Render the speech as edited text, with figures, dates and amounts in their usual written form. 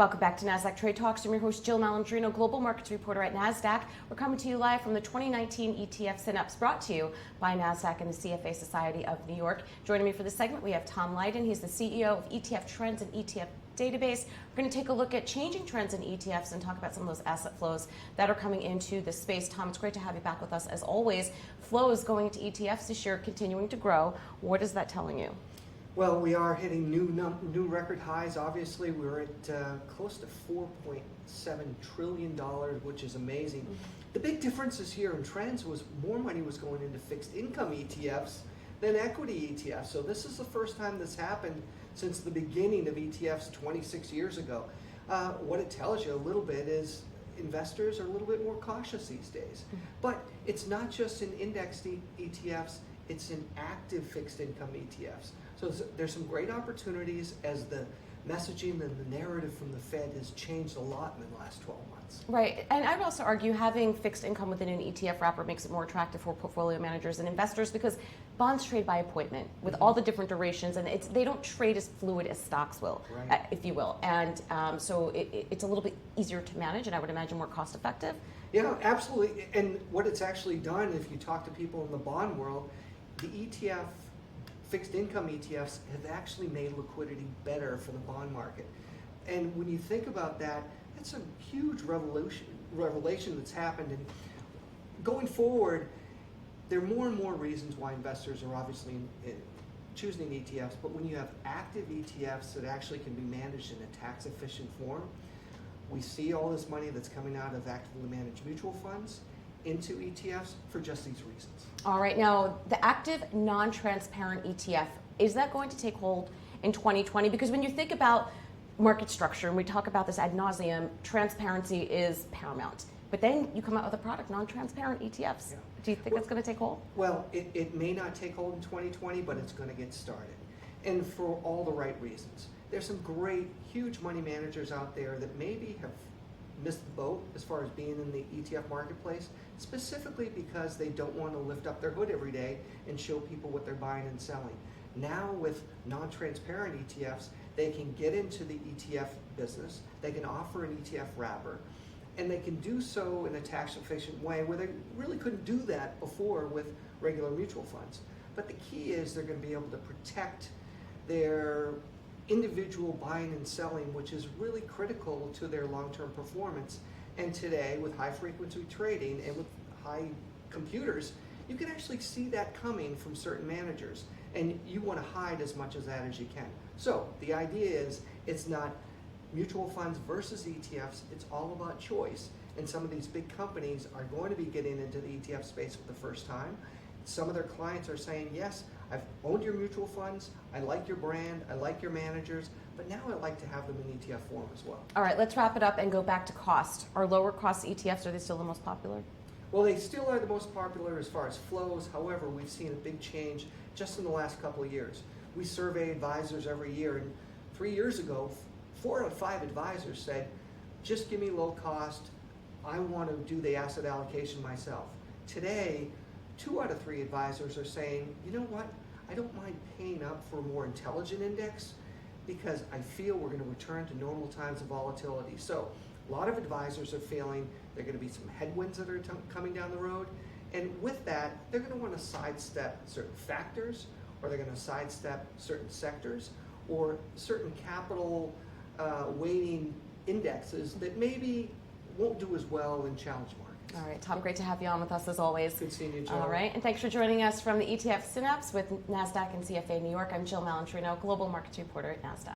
Welcome back to Nasdaq Trade Talks. I'm your host, Jill Malandrino, Global Markets Reporter at Nasdaq. We're coming to you live from the 2019 ETF Synapse, brought to you by Nasdaq and the CFA Society of New York. Joining me for this segment, we have Tom Lydon. He's the CEO of ETF Trends and ETF Database. We're going to take a look at changing trends in ETFs and talk about some of those asset flows that are coming into the space. Tom, it's great to have you back with us as always. Flows going into ETFs this year continuing to grow. What is that telling you? Well, we are hitting new record highs. Obviously, we're at close to $4.7 trillion, which is amazing. Mm-hmm. The big differences here in trends was more money was going into fixed income ETFs than equity ETFs. So this is the first time this happened since the beginning of ETFs 26 years ago. What it tells you a little bit is investors are a little bit more cautious these days. Mm-hmm. But it's not just in indexed ETFs, it's in active fixed income ETFs. So there's some great opportunities as the messaging and the narrative from the Fed has changed a lot in the last 12 months. Right, and I would also argue having fixed income within an ETF wrapper makes it more attractive for portfolio managers and investors because bonds trade by appointment with all the different durations, and they don't trade as fluid as stocks will, right, if you will. And so it's a little bit easier to manage, and I would imagine more cost effective. Yeah, absolutely. And what it's actually done, if you talk to people in the bond world, the ETF fixed income ETFs have actually made liquidity better for the bond market. And when you think about that, that's a huge revelation that's happened. And going forward, there are more and more reasons why investors are obviously choosing ETFs, but when you have active ETFs that actually can be managed in a tax efficient form, we see all this money that's coming out of actively managed mutual funds into ETFs for just these reasons. All right, now the active non-transparent ETF, is that going to take hold in 2020? Because when you think about market structure, and we talk about this ad nauseum, transparency is paramount. But then you come out with a product, non-transparent ETFs. Yeah. Do you think that's going to take hold? Well, it may not take hold in 2020, but it's going to get started. And for all the right reasons. There's some great, huge money managers out there that maybe have missed the boat as far as being in the ETF marketplace, specifically because they don't want to lift up their hood every day and show people what they're buying and selling. Now with non-transparent ETFs, they can get into the ETF business, they can offer an ETF wrapper, and they can do so in a tax-efficient way where they really couldn't do that before with regular mutual funds. But the key is they're going to be able to protect their individual buying and selling, which is really critical to their long-term performance. And today, with high-frequency trading and with high computers, you can actually see that coming from certain managers. And you want to hide as much of that as you can. So the idea is it's not mutual funds versus ETFs, it's all about choice. And some of these big companies are going to be getting into the ETF space for the first time. Some of their clients are saying, yes, I've owned your mutual funds, I like your brand, I like your managers, but now I'd like to have them in ETF form as well. All right, let's wrap it up and go back to cost. Are lower cost ETFs, are they still the most popular? Well, they still are the most popular as far as flows. However, we've seen a big change just in the last couple of years. We survey advisors every year, and 3 years ago, 4 out of 5 advisors said, just give me low cost, I want to do the asset allocation myself. Today, 2 out of 3 advisors are saying, you know what, I don't mind paying up for a more intelligent index because I feel we're going to return to normal times of volatility. So a lot of advisors are feeling there are going to be some headwinds that are coming down the road. And with that, they're going to want to sidestep certain factors, or they're going to sidestep certain sectors, or certain capital weighting indexes that maybe won't do as well in challenge markets. All right, Tom, great to have you on with us as always. Good seeing you, Jill. All right, and thanks for joining us from the ETF Synapse with Nasdaq and CFA New York. I'm Jill Malandrino, Global Markets Reporter at Nasdaq.